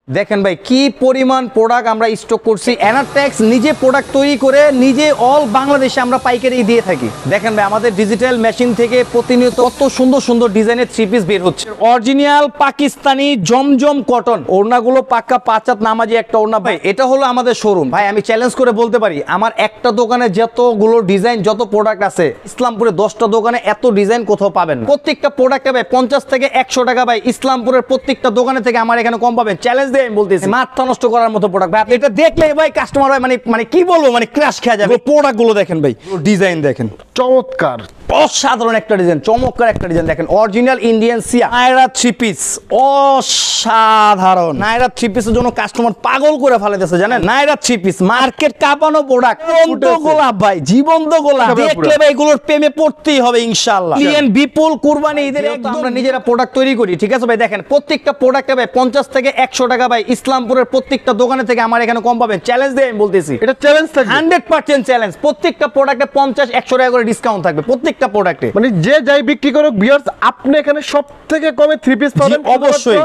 দেখেন ভাই কি পরিমাণ প্রোডাক্ট আমরা স্টক করছি। এনারটেক্স নিজে প্রোডাক্ট তৈরি করে নিজে অল বাংলাদেশে আমরা পাইকারি দিয়ে থাকি। দেখেন ভাই আমাদের ডিজিটাল মেশিন থেকে প্রতিনিয়ত কত সুন্দর সুন্দর ডিজাইনের থ্রি পিস বের হচ্ছে। অরিজিনাল পাকিস্তানি জমজম কটন ওড়নাগুলো পাক্কা 5 হাত নামাজি একটা ওড়না ভাই। এটা হলো আমাদের শোরুম ভাই। আমি চ্যালেঞ্জ করে বলতে পারি আমার একটা দোকানে যতগুলো ডিজাইন যত প্রোডাক্ট আছে ইসলামপুরে 10টা দোকানে এত ডিজাইন কোথাও পাবেন না। প্রত্যেকটা প্রোডাক্টে ভাই 50 থেকে 100 টাকা ভাই ইসলামপুরের প্রত্যেকটা দোকানে থেকে আমার এখানে কম পাবেন। চ্যালেঞ্জ দিয়ে আমি বলতেছি মাথা নষ্ট করার মতো প্রোডাক্ট ভাই। এটা দেখলে ভাই কাস্টমার ভাই মানে কি বলবো মানে ক্র্যাশ খেয়ে যাবে। প্রোডাক্ট গুলো দেখেন ভাই, ডিজাইন দেখেন চমৎকার অসাধারণ একটা ডিজাইন, চমৎকার একটা ডিজাইন দেখেন। অরিজিনাল ইন্ডিয়ান সিয়া নায়রা থ্রি পিস, অসাধারণ। নায়রা থ্রি পিসের জন্য কাস্টমার পাগল করে ফেলেছে জানেন। নায়রা থ্রি পিস মার্কেট কাঁপানো প্রোডাক্ট, জীবন্ত গোলাপ ভাই, জীবন্ত গোলাপ। দেখলে ভাই এগুলোর প্রেমে পড়তেই হবে ইনশাআল্লাহ। বিপুল কুরবানি ঈদের একদম আমরা নিজেরা প্রোডাক্ট তৈরি করি, ঠিক আছে ভাই। দেখেন প্রত্যেকটা প্রোডাক্টে ভাই 50 থেকে 100 টাকা ভাই ইসলামপুরের প্রত্যেকটা দোকানে থেকে আমার এখানে কম পাবেন। চ্যালেঞ্জ দিয়ে আমি বলতেছি, এটা চ্যালেঞ্জ থাকবে 100% চ্যালেঞ্জ। প্রত্যেকটা প্রোডাক্টে 50-100 টাকা করে ডিসকাউন্ট থাকবে প্রত্যেকটা প্রোডাক্টে। মানে যে যাই বিক্রি করুক ভিউয়ার্স, আপনি এখানে সবথেকে কমে থ্রি পিস পাবেন অবশ্যই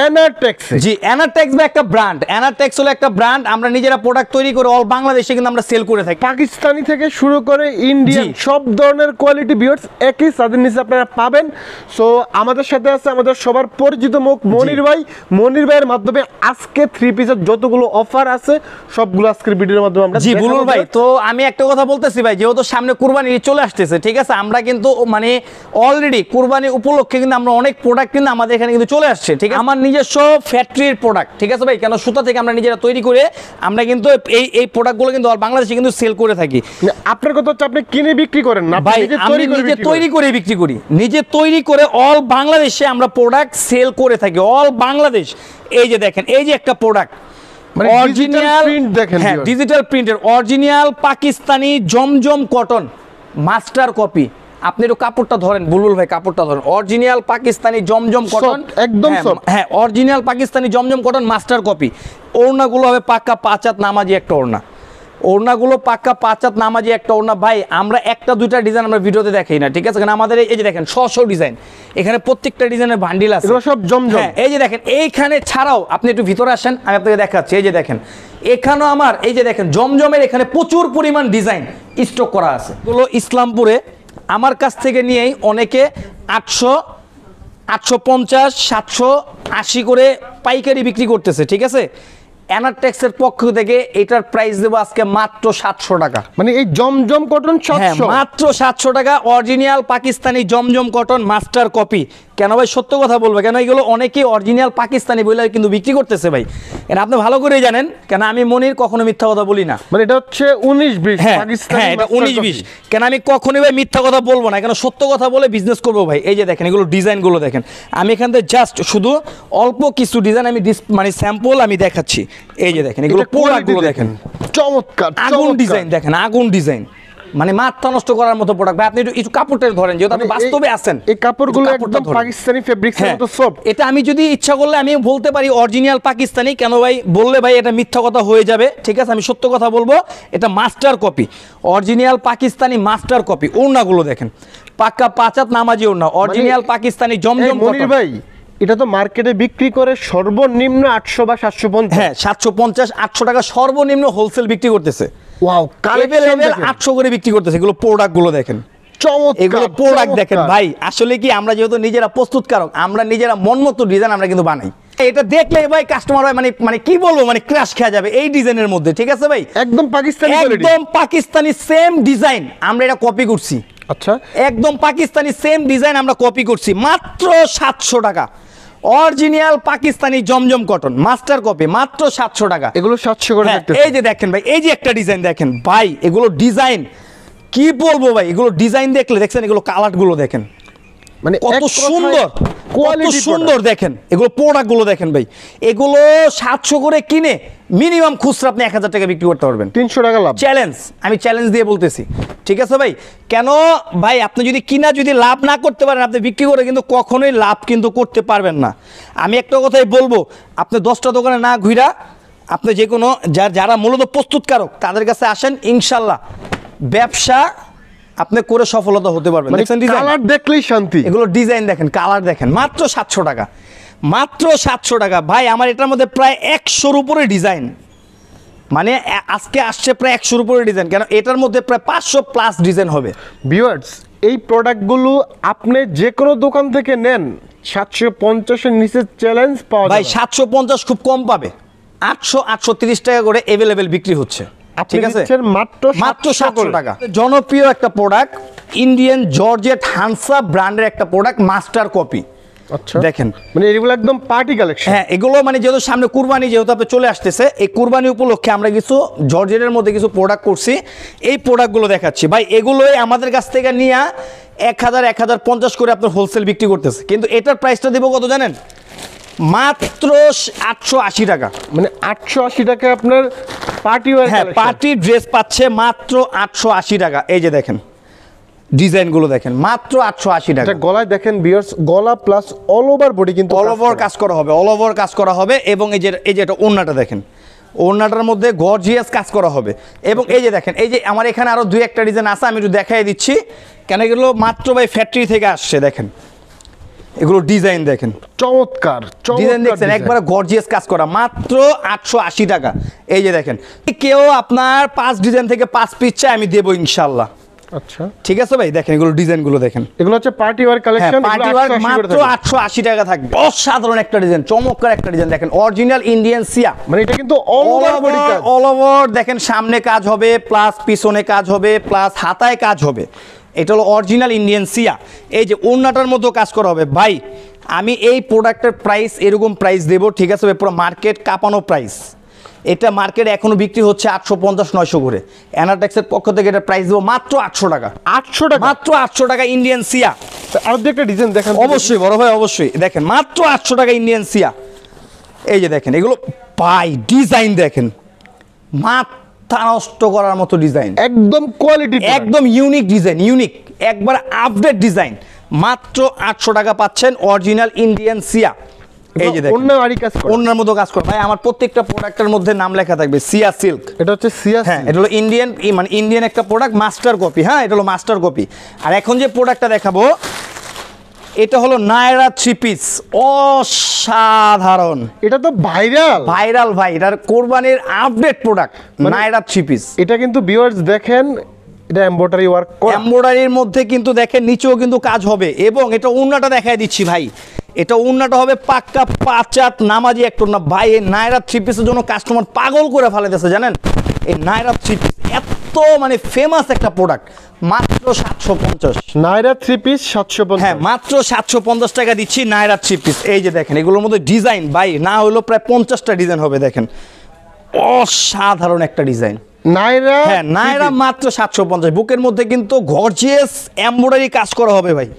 এনারটেক্স। জি এনারটেক্স বা একটা ব্র্যান্ড, এনারটেক্স হলো একটা ব্র্যান্ড। আমরা নিজেরা প্রোডাক্ট তৈরি করে অল বাংলাদেশে কিন্তু আমরা সেল করে থাকি। পাকিস্তানি থেকে শুরু করে ইন্ডিয়ান সব ধরনের কোয়ালিটি ভিউয়ার্স একই ছাদের নিচে আপনারা পাবেন। সো আমাদের সাথে আছে আমাদের সবার পরিচিত মুখ মনির ভাই। মনির ভাইয়ের মাধ্যমে আজকে থ্রি পিসের যতগুলো অফার আছে সবগুলো আজকের ভিডিওর মাধ্যমে আমরা জি বুলুল ভাই। তো আমি একটা কথা বলতেছি ভাই, যেহেতু সামনে কুরবানি চলে আসতেছে, ঠিক আছে, আমরা কিন্তু মানে অলরেডি কুরবানি উপলক্ষে কিন্তু আমরা অনেক প্রোডাক্ট কিন্তু আমাদের এখানে কিন্তু চলে আসছে, ঠিক আছে। আমার নিজস্ব ফ্যাক্টরির প্রোডাক্ট, ঠিক আছে ভাই। কেন সুতা থেকে আমরা নিজেরা তৈরি করে আমরা কিন্তু এই প্রোডাক্টগুলো কিন্তু বাংলাদেশে কিন্তু সেল করে থাকি। আপনার কথা হচ্ছে আপনি কিনে বিক্রি করেন না ভাই, আমি নিজে তৈরি করে বিক্রি করি, নিজে তৈরি করে অল বাংলাদেশে আমরা প্রোডাক্ট সেল করে থাকি অল বাংলাদেশ। এই যে দেখেন, এই যে একটা প্রোডাক্ট অরিজিনাল প্রিন্ট দেখেন, হ্যাঁ ডিজিটাল প্রিন্টের অরিজিনাল পাকিস্তানি জমজম কটন মাস্টার কপি। আপনি একটু কাপড়টা ধরেন বুলবুল ভাই, কাপড়টা ধরেন। অরিজিনাল পাকিস্তানি জমজম কটন, একদম হ্যাঁ অরিজিনাল পাকিস্তানি জমজম কটন মাস্টার কপি। ওড়নাগুলো হবে পাক্কা 5 হাত নামাজি একটা ওড়না। ওড়নাগুলো পাক্কা 5 হাত নামাজি একটা ওড়না ভাই। আমরা একটা দুইটা ডিজাইন আমরা ভিডিওতে দেখাই না, ঠিক আছে। কারণ আমাদের এই যে দেখেন 100 ডিজাইন, এখানে প্রত্যেকটা ডিজাইনের বান্ডিল আছে, এগুলো সব জমজম। হ্যাঁ এই যে দেখেন, এইখানে ছাড়াও আপনি একটু ভিতরে আসেন, আমি আপনাকে দেখাচ্ছি। এই যে দেখেন এখানেও আমার এই যে দেখেন জমজমের এখানে প্রচুর পরিমাণ ডিজাইন স্টক করা আছে। এগুলো ইসলামপুরে আমার কাছ থেকে নিয়েই অনেকে 800, 850, 780 করে পাইকারি বিক্রি করতেছে, ঠিক আছে। এনারটেক্সের পক্ষ থেকে এটার প্রাইস দেবো আজকে মাত্র 700 টাকা। মানে এই জমজম কটন 700, মাত্র 700 টাকা। অরিজিনাল পাকিস্তানি জমজম কটন মাস্টার কপি। কেন ভাই সত্য কথা বলবো, কেন এগুলো অনেকেই অরিজিনাল পাকিস্তানি বলে কিন্তু বিক্রি করতেছে ভাই। কেন আপনি ভালো করেই জানেন, কেন আমি মনির কখনো মিথ্যা কথা বলি না। মানে এটা হচ্ছে 19-20 পাকিস্তানি, হ্যাঁ এটা 19-20। কেন আমি কখনোই ভাই মিথ্যা কথা বলবো না, কেন সত্য কথা বলে বিজনেস করবো ভাই। এই যে দেখেন এগুলো ডিজাইনগুলো দেখেন, আমি এখান থেকে জাস্ট শুধু অল্প কিছু ডিজাইন আমি মানে স্যাম্পল আমি দেখাচ্ছি। এই যে দেখেন এগুলো প্রোডাক্টগুলো দেখেন, চমৎকার আগুন ডিজাইন দেখেন, আগুন ডিজাইন, মানে মাথা নষ্ট করার মতো প্রোডাক্ট ভাই। আপনি একটু কাপড়টা ধরেন, যেহেতু আপনি বাস্তবে আছেন। এই কাপড়গুলো একদম পাকিস্তানি ফেব্রিক্সের মতো সফট। এটা আমি যদি ইচ্ছা করলে আমি বলতে পারি অরিজিনাল পাকিস্তানি। কেন ভাই বললে ভাই এটা মিথ্যা কথা হয়ে যাবে, ঠিক আছে। আমি সত্য কথা বলবো, এটা master copy, original Pakistani master copy. ওড়নাগুলো দেখেন পাক্কা 5 হাত নামাজি ওড়না, অরিজিনাল পাকিস্তানি জমজম কটন ভাই। এটা তো মার্কেটে বিক্রি করে সর্বনিম্ন 800 বা 750, হ্যাঁ 750-800 টাকা সর্বনিম্ন হোলসেল বিক্রি করতেছে। ওয়াও, কালেকশন 800 করে বিক্রি করতেছে। এগুলো প্রোডাক্টগুলো দেখেন, চমৎকার এগুলো প্রোডাক্ট দেখেন ভাই। আসলে কি আমরা যেহেতু নিজেরা প্রস্তুতকারক, আমরা নিজেরা মনমতো ডিজাইন আমরা কিন্তু বানাই। এটা দেখলে ভাই কাস্টমার ভাই মানে কি বলবো মানে ক্র্যাশ খেয়ে যাবে এই ডিজাইনের মধ্যে, ঠিক আছে ভাই। একদম পাকিস্তানি কোয়ালিটি, একদম পাকিস্তানি সেম ডিজাইন আমরা এটা কপি করছি। আচ্ছা একদম পাকিস্তানি সেম ডিজাইন আমরা কপি করছি মাত্র 700 টাকা। অরিজিনাল পাকিস্তানি জমজম কটন মাস্টার কপি মাত্র 700 টাকা। এগুলো 700 করে দেখতেছেন। এই যে দেখেন ভাই, এই যে একটা ডিজাইন দেখেন ভাই, এগুলো ডিজাইন কি বলবো ভাই, এগুলো ডিজাইন দেখলে দেখছেন, এগুলো কালারগুলো দেখেন মানে কত সুন্দর, কত সুন্দর দেখেন। এগুলো প্রোডাক্টগুলো দেখেন ভাই, এগুলো 700 করে কিনে মিনিমাম খুচরা আপনি 1000 টাকা বিক্রি করতে পারবেন, 300 টাকা লাভ। চ্যালেঞ্জ, আমি চ্যালেঞ্জ দিয়ে বলতেছি, ঠিক আছে ভাই। কেন ভাই আপনি যদি কিনা যদি লাভ না করতে পারেন, আপনি বিক্রি করে কিন্তু কখনোই লাভ কিন্তু করতে পারবেন না। আমি একটা কথাই বলবো, আপনি 10টা দোকানে না ঘুরা আপনি যে কোনো যারা মূলত প্রস্তুতকারক তাদের কাছে আসেন, ইনশাল্লাহ ব্যবসা আপনি করে সফলতা হতে পারবেন। কালার দেখলেই শান্তি। এগুলো ডিজাইন দেখেন, কালার দেখেন, মাত্র 700 টাকা। মাত্র 700 টাকা। ভাই আমার এটার মধ্যে প্রায় 100-র উপরে ডিজাইন, মানে আজকে আসছে প্রায় 100-র উপরে ডিজাইন, কেন এটার মধ্যে প্রায় 500+ ডিজাইন হবে। ভিউয়ার্স, এই প্রোডাক্টগুলো আপনি যে কোনো দোকান থেকে নেন 750-এর নিচে চ্যালেঞ্জ পাওয়া ভাই যায়। 750 খুব কম পাবে, 800-830 টাকা করে অ্যাভেলেবেল বিক্রি হচ্ছে। আপনি ঠিক আছে, দিচ্ছেন মাত্র মাত্র 700 700 টাকা। জনপ্রিয় একটা প্রোডাক্ট, ইন্ডিয়ান জর্জেট হানসা ব্র্যান্ডের একটা প্রোডাক্ট, মাস্টার কপি। আচ্ছা, দেখেন মানে এগুলো একদম পার্টি কালেকশন। হ্যাঁ, এগুলো মানে যেহেতু সামনে কুরবানি যেহেতু আপনি চলে আসতেছে, এই কুরবানি উপলক্ষে আমরা কিছু জর্জেটের মধ্যে কিছু প্রোডাক্ট করছি, এই প্রোডাক্টগুলো দেখাচ্ছি। ভাই এগুলোই আমাদের কাছ থেকে নিয়ে 1000-1050 করে আপনার হোলসেল বিক্রি করতেছে, কিন্তু এটার প্রাইসটা দেবো কত জানেন? মাত্র 880 টাকা। মানে 880 টাকা আপনার পার্টি ওয়্যার হ্যাঁ, কালেকশন। পার্টি ড্রেস পাচ্ছে মাত্র 880 টাকা। এই যে দেখেন ডিজাইনগুলো দেখেন, মাত্র 880 টাকা। এটা গলায় দেখেন ভিউয়ার্স, গলা প্লাস অল ওভার বডি কিন্তু অল ওভার কাজ করা হবে, অল ওভার কাজ করা হবে। এবং এই যে এটা ওড়নাটা দেখেন, ওড়নাটার মধ্যে গর্জিয়াস কাজ করা হবে। এবং এই যে দেখেন, এই যে আমার এখানে আরো 2-1টা ডিজাইন আছে, আমি একটু দেখাই দিচ্ছি, কেন এগুলো মাত্র ভাই ফ্যাক্টরি থেকে আসছে। দেখেন এগুলো ডিজাইন দেখেন, চমৎকার ডিজাইন দেখছেন, একবারে গর্জিয়াস কাজ করা, মাত্র 880 টাকা। এই যে দেখেন, কেউ আপনার 5 ডিজাইন থেকে 5 পিস চাই, আমি দেবো ইনশাল্লাহ। আচ্ছা, ঠিক আছে ভাই, দেখেন এগুলো ডিজাইনগুলো দেখেন, এগুলো হচ্ছে party wear collection. Party work মাত্র 880 টাকা থাকবে। অসাধারণ একটা ডিজাইন, চমৎকার একটা ডিজাইন, দেখেন অরিজিনাল ইন্ডিয়ান সিয়া। মানে এটা কিন্তু অল ওভার বডি কাজ। অল ওভার দেখেন, সামনে কাজ হবে প্লাস পিছনে কাজ হবে প্লাস হাতায় কাজ হবে। এটা হলো অরিজিনাল ইন্ডিয়ান সিয়া। এই যে ওড়নাটার মধ্যে কাজ করা হবে। ভাই আমি এই প্রোডাক্টের প্রাইস এরকম প্রাইস দেবো, ঠিক আছে ভাই, পুরো মার্কেট কাঁপানো প্রাইস। এটা মার্কেটে এখনো বিক্রি হচ্ছে 850-900 করে। অ্যানাটেক্সের পক্ষ থেকে এটা প্রাইস দেবো মাত্র 800 টাকা। 800 টাকা, মাত্র 800 টাকা ইন্ডিয়ান সিয়া। আর একটা ডিজাইন দেখেন। অবশ্যই বড় ভাই, অবশ্যই দেখেন, মাত্র 800 টাকা ইন্ডিয়ান সিয়া। এই যে দেখেন এগুলো পাই ডিজাইন দেখেন, মাথা নষ্ট করার মতো ডিজাইন, একদম কোয়ালিটি, একদম ইউনিক ডিজাইন, ইউনিক একবার আপডেট ডিজাইন। মাত্র 800 টাকা পাচ্ছেন অরিজিনাল ইন্ডিয়ান সিয়া। এই যে দেখেন অন্য আরি কাজ করে, অন্যের মতো কাজ করে। ভাই আমার প্রত্যেকটা প্রোডাক্টের মধ্যে নাম লেখা থাকবে সিয়া সিল্ক। এটা হচ্ছে সিয়া। হ্যাঁ, এটা হলো ইন্ডিয়ান, মানে ইন্ডিয়ান একটা প্রোডাক্ট, মাস্টার কপি। হ্যাঁ, এটা হলো মাস্টার কপি। আর এখন যে প্রোডাক্টটা দেখাবো এটা হলো নায়রা 3 পিস, অসাধারণ, এটা তো ভাইরাল ভাইরাল ভাই, এটার কোরবানির আপডেট প্রোডাক্ট নায়রা 3 পিস। এটা কিন্তু ভিউয়ার্স দেখেন, এটা এমব্রয়ডারি ওয়ার্ক করা, এমব্রয়ডারির মধ্যে কিন্তু দেখেন নিচেও কিন্তু কাজ হবে। এবং এটা ওড়নাটা দেখাই দিচ্ছি ভাই, এটা ওড়নাটা হবে পাক্কা 5 হাত নামাজি একটা ওড়না। ভাই এই নায়রা 3 পিসের জন্য কাস্টমার পাগল করে ফেলেছে জানেন। এই নায়রা 3 পিস এত মানে ফেমাস একটা প্রোডাক্ট, মাত্র 750। নায়রা 3 পিস 750। হ্যাঁ, মাত্র 750 টাকা দিচ্ছি নায়রা 3 পিস। এই যে দেখেন এগুলোর মধ্যে ডিজাইন ভাই না হলো প্রায় 50টা ডিজাইন হবে। দেখেন অসাধারণ একটা ডিজাইন নায়রা। হ্যাঁ, নায়রা মাত্র 750। বুকের মধ্যে কিন্তু গর্জিয়াস এমব্রয়ডারি কাজ করা হবে ভাই।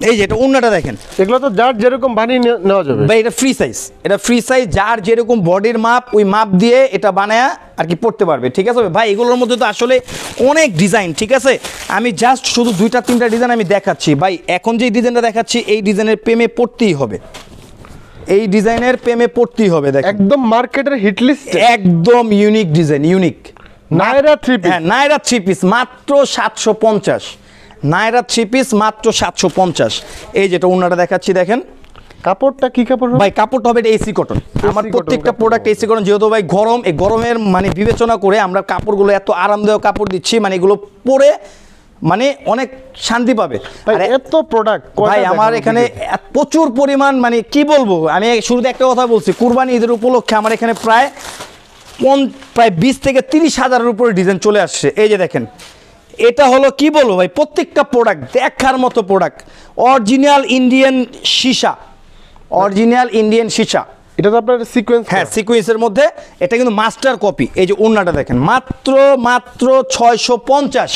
এই যে এটা ওড়নাটা দেখেন, এগুলো তো যার যেরকম বানিয়ে নেওয়া যাবে ভাই। এটা ফ্রি সাইজ, এটা ফ্রি সাইজ, যার যেরকম বডির মাপ ওই মাপ দিয়ে এটা বানায়া আর কি পড়তে পারবে। ঠিক আছে ভাই, এগুলোর মধ্যে তো আসলে অনেক ডিজাইন। ঠিক আছে, আমি জাস্ট শুধু 2-3টা ডিজাইন আমি দেখাচ্ছি ভাই। এখন যে ডিজাইনটা দেখাচ্ছি এই ডিজাইনের প্রেমে পড়তেই হবে, এই ডিজাইনের প্রেমে পড়তেই হবে। দেখেন একদম মার্কেটের হিট লিস্ট, একদম unique design, unique Nayra 3 piece. হ্যাঁ, নায়রা 3 পিস মাত্র 750। নায়রা 3 পিস মাত্র 750। এই যেটা ওড়নাটা দেখাচ্ছি দেখেন, কাপড়টা কি কাপড় হবে? ভাই কাপড়টা হবে এসি কটন। আমার cotton প্রত্যেকটা কাপড়। প্রোডাক্ট এসি কটন, যেহেতু ভাই গরম, এই গরমের মানে বিবেচনা করে আমরা কাপড়গুলো এত আরামদায়ক কাপড় দিচ্ছি, মানে এগুলো পরে মানে অনেক শান্তি পাবে। ভাই আর এত প্রোডাক্ট ভাই আমার এখানে প্রচুর পরিমাণ, মানে কি বলবো, আমি শুরুতে একটা কথা বলছি, কুরবানি ঈদের উপলক্ষে আমার এখানে প্রায় 20 থেকে 30 হাজারের উপরে ডিজাইন চলে আসছে। এই যে দেখেন এটা হলো কি বলবো ভাই, প্রত্যেকটা প্রোডাক্ট দেখার মতো প্রোডাক্ট, অরিজিনাল ইন্ডিয়ান সীসা, অরিজিনাল ইন্ডিয়ান সীসা। এটা তো আপনার সিকোয়েন্স। হ্যাঁ, সিকোয়েন্সের মধ্যে এটা কিন্তু মাস্টার কপি। এই যে ওড়নাটা দেখেন, মাত্র 650,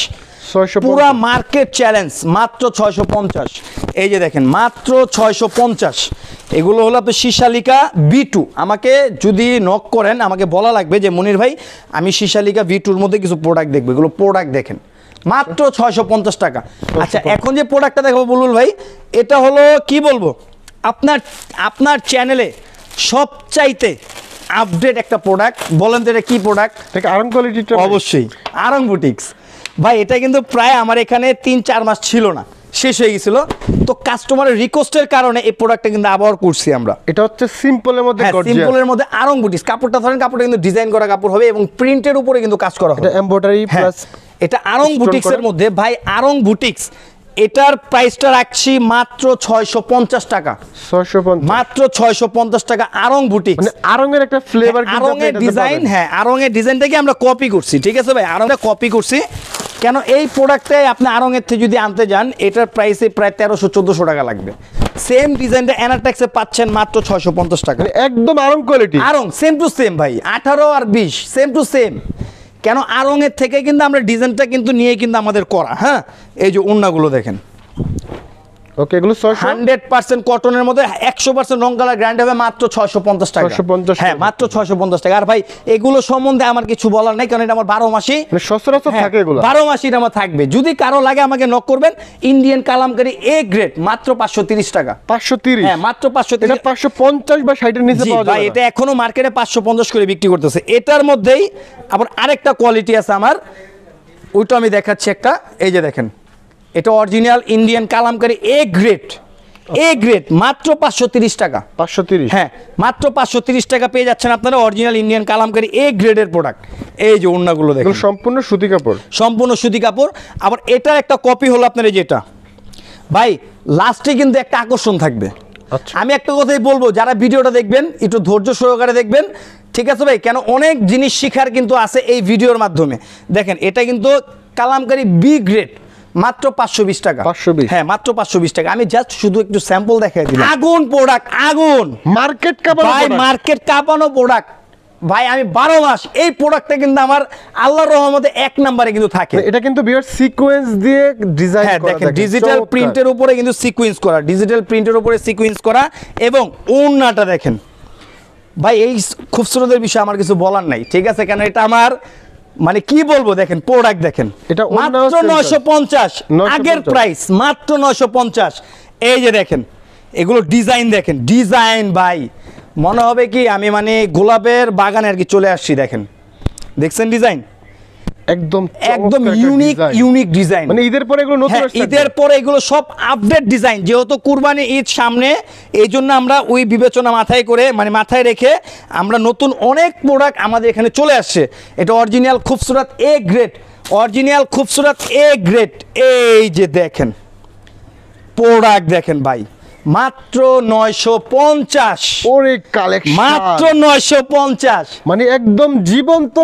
পুরা মার্কেট চ্যালেঞ্জ, মাত্র 650। এই যে দেখেন মাত্র 650। এগুলো হলো আপনার সীসালিকা V2। আমাকে যদি নক করেন আমাকে বলা লাগবে যে মনির ভাই আমি সীসালিকা V2-র মধ্যে কিছু প্রোডাক্ট দেখবো, এগুলো প্রোডাক্ট দেখেন মাত্র 650 টাকা। আচ্ছা, এখন যে প্রোডাক্টটা দেখাবো বুলবুল ভাই, এটা হলো কি বলবো, আপনার চ্যানেলে সবচাইতে আপডেট একটা প্রোডাক্ট। বলেন তো এটা কি প্রোডাক্ট? আরং কোয়ালিটিটা অবশ্যই আরং বুটিক্স। ভাই এটা কিন্তু প্রায় আমার এখানে 3-4 মাস ছিল না, শেষ হয়ে গেছিল, তো কাস্টমারের রিকোয়েস্টের কারণে এই প্রোডাক্টটা কিন্তু আবার করছি আমরা। এটা হচ্ছে সিম্পলের মধ্যে হ্যাঁ, গর্জিয়াস, সিম্পলের মধ্যে আরং বুটিক্স। কাপড়টা ধরেন, কাপড়টা কিন্তু ডিজাইন করা কাপড় হবে এবং প্রিন্টের উপরে কিন্তু কাজ করা হবে। এটা এমব্রয়ডারি প্লাস এটা আরং বুটিক্সের মধ্যে ভাই, আরং বুটিক্স, এটার প্রাইসটা রাখছি মাত্র 650 টাকা। 650, মাত্র 650 টাকা আরং বুটিক্স। মানে আরঙের একটা ফ্লেভার কিন্তু আরং এর ডিজাইন, হ্যাঁ আরং এর ডিজাইনটাকে আমরা কপি করছি, ঠিক আছে ভাই, আরংটা কপি করছি। কেন এই প্রোডাক্টটাই আপনি আরং এর থেকে যদি আনতে যান, এটার প্রাইসে প্রায় 1300-1400 টাকা লাগবে। সেম ডিজাইনটা এনারটেক্সে পাচ্ছেন মাত্র 650 টাকা। মানে একদম Aarong quality, Aarong same to same ভাই, 18 আর 20 সেম টু সেম। কেন আরং এর থেকে কিন্তু আমরা ডিজাইনটা কিন্তু নিয়ে কিন্তু আমাদের করা। হ্যাঁ, এই যে ওড়নাগুলো দেখেন, ওকে, এগুলো 100% কটনের মধ্যে 100% রং কালার গ্যারান্টি হবে, মাত্র 650 টাকা। 650, হ্যাঁ মাত্র 650 টাকা। আর ভাই এগুলো সম্বন্ধে আমার কিছু বলার নাই, কারণ এটা আমার 12 মাসই, মানে সচরাচর থাকে এগুলো, 12 মাসই এটা আমার থাকবে। যদি কারো লাগে আমাকে নক করবেন। ইন্ডিয়ান কালামকারী এ গ্রেড, মাত্র 530 টাকা। 530, হ্যাঁ মাত্র 530। এটা 550 বা 60 এর নিচে পাওয়া ভাই যায় এটা এখনো মার্কেটে 550 করে বিক্রি করতেছে। এটার মধ্যেই আবার আরেকটা কোয়ালিটি আছে আমার, ওইটা আমি দেখাচ্ছি একটা। এই যে দেখেন, এটা original Indian Kalamkari A grade, A grade, মাত্র 530 টাকা। 530, হ্যাঁ মাত্র 530 টাকা পেয়ে যাচ্ছেন আপনারা অরিজিনাল ইন্ডিয়ান কালামকারী এ গ্রেডের প্রোডাক্ট। এই যে ওড়নাগুলো দেখেন, এগুলো সম্পূর্ণ সুতি কাপড়, সম্পূর্ণ সুতি কাপড়। আবার এটার একটা কপি হলো আপনার এই যেটা। ভাই লাস্টে কিন্তু একটা আকর্ষণ থাকবে। আচ্ছা, আমি একটা কথাই বলবো, যারা ভিডিওটা দেখবেন একটু ধৈর্য সহকারে দেখবেন, ঠিক আছে ভাই? কেন অনেক জিনিস শিখার কিন্তু আছে এই ভিডিওর মাধ্যমে। দেখেন এটা কিন্তু কালামকারী বি গ্রেড, মাত্র 520 টাকা। 520, হ্যাঁ মাত্র 520 টাকা। আমি জাস্ট শুধু একটু স্যাম্পল দেখাই দিলাম। আগুন প্রোডাক্ট, আগুন মার্কেট কাপড় ভাই, মার্কেট কাঁপানো প্রোডাক্ট ভাই। আমি 12 মাস এই প্রোডাক্টটা কিন্তু আমার আল্লাহর রহমতে 1 নম্বরে কিন্তু থাকে। এটা কিন্তু বিয়ার সিকোয়েন্স দিয়ে ডিজাইন হ্যাঁ করা, দেখেন ডিজিটাল প্রিন্টের উপরে কিন্তু সিকোয়েন্স করা, ডিজিটাল প্রিন্টের উপরে সিকোয়েন্স করা। এবং ওড়নাটা দেখেন ভাই, এই খুবসুরতের বিষয়ে আমার কিছু বলার নাই, ঠিক আছে? কেন এটা আমার মানে কি বলবো, দেখেন প্রোডাক্ট দেখেন, এটা মাত্র 950 আগের প্রাইস, মাত্র 950। এই যে দেখেন এগুলো ডিজাইন দেখেন, ডিজাইন ভাই মনে হবে কি আমি মানে গোলাপের বাগানে আর কি চলে আসছি। দেখেন, দেখছেন ডিজাইন, একদম একদম ইউনিক ডিজাইন। মানে ঈদের পরে এগুলো নতুন আসছে, ঈদের পরে এগুলো সব আপডেট ডিজাইন। যেহেতু কুরবানি ঈদ সামনে, এই জন্য আমরা ওই বিবেচনা মাথায় করে মানে মাথায় রেখে আমরা নতুন অনেক প্রোডাক্ট আমাদের এখানে চলে আসছে। এটা অরিজিনাল খুবসুরত এ গ্রেড, অরিজিনাল খুবসুরত এ গ্রেড। এই যে দেখেন প্রোডাক্ট দেখেন ভাই, মাত্র 950। ওরে কালেকশন, মাত্র 950, মানে একদম জীবন্ত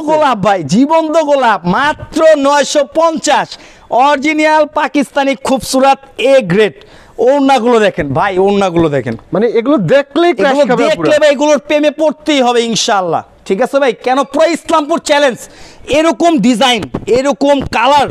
গোলাপ ভাই, জীবন্ত গোলাপ, মাত্র 950। অরিজিনাল পাকিস্তানি খুবসুরত এ গ্রেড। ওড়নাগুলো দেখেন ভাই, ওড়নাগুলো দেখেন, মানে এগুলো দেখলেই ক্র্যাশ খাবে, দেখলে ভাই এগুলোর প্রেমে পড়তেই হবে ইনশাআল্লাহ, ঠিক আছে ভাই? কেন পুরো ইসলামপুর চ্যালেঞ্জ, এরকম ডিজাইন এরকম কালার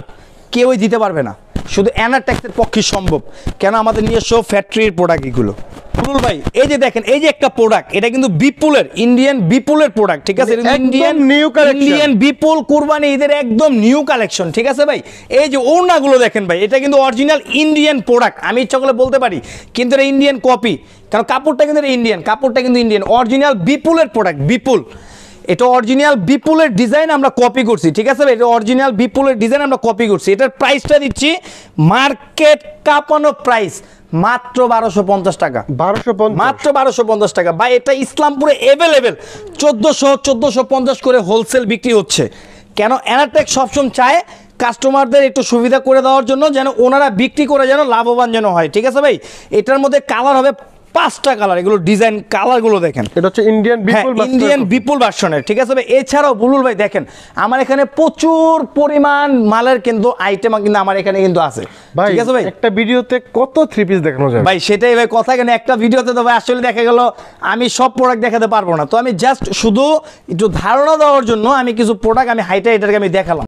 কেউই দিতে পারবে না, শুধু এনারটেক্সের পক্ষে সম্ভব। কেন আমাদের নিজস্ব ফ্যাক্টরির প্রোডাক্ট এগুলো। ফুল ভাই এই যে দেখেন, এই যে একটা প্রোডাক্ট, এটা কিন্তু বিপুলের, ইন্ডিয়ান বিপুলের প্রোডাক্ট, ঠিক আছে? ইন্ডিয়ান নিউ কালেকশন, ইন্ডিয়ান বিপুল কুরবানি ঈদের একদম নিউ কালেকশন, ঠিক আছে ভাই? এই যে ওড়নাগুলো দেখেন ভাই, এটা কিন্তু অরিজিনাল ইন্ডিয়ান প্রোডাক্ট। আমি ইচ্ছা করলে বলতে পারি কিন্তু এটা ইন্ডিয়ান কপি, কারণ কাপড়টা কিন্তু ইন্ডিয়ান, কাপড়টা কিন্তু ইন্ডিয়ান, অরিজিনাল বিপুলের প্রোডাক্ট, বিপুল। এটা অরিজিনাল বিপুলের ডিজাইন আমরা কপি করছি, ঠিক আছে ভাই? এটা অরিজিনাল বিপুলের ডিজাইন আমরা কপি করছি। এটার প্রাইসটা দিচ্ছি মার্কেট কাঁপানো প্রাইস, মাত্র 1250 টাকা। 1250, মাত্র 1250 টাকা ভাই। এটা ইসলামপুরে অ্যাভেলেবেল 1450 করে হোলসেল বিক্রি হচ্ছে। কেন এনারটেক্স সবসময় চায় কাস্টমারদের একটু সুবিধা করে দেওয়ার জন্য, যেন ওনারা বিক্রি করে যেন লাভবান যেন হয়, ঠিক আছে ভাই? এটার মধ্যে কালার হবে 5টা কালার। এগুলো ডিজাইন কালারগুলো দেখেন, এটা হচ্ছে ইন্ডিয়ান বিপুল, ইন্ডিয়ান বিপুল ভার্সনের, ঠিক আছে ভাই? এছাড়াও বুলুল ভাই দেখেন, আমার এখানে প্রচুর পরিমাণ মালের কিন্তু আইটেম কিন্তু আমার এখানে কিন্তু আছে, ঠিক আছে ভাই? একটা ভিডিওতে কত 3 পিস দেখানো যায় ভাই? সেটাই ভাই কথা। কেন একটা ভিডিওতে তো ভাই আসলে দেখা গেল আমি সব প্রোডাক্ট দেখাতে পারবো না। তো আমি জাস্ট শুধু একটু ধারণা দেওয়ার জন্য আমি কিছু প্রোডাক্ট আমি হাইটা এটাকে আমি দেখালাম।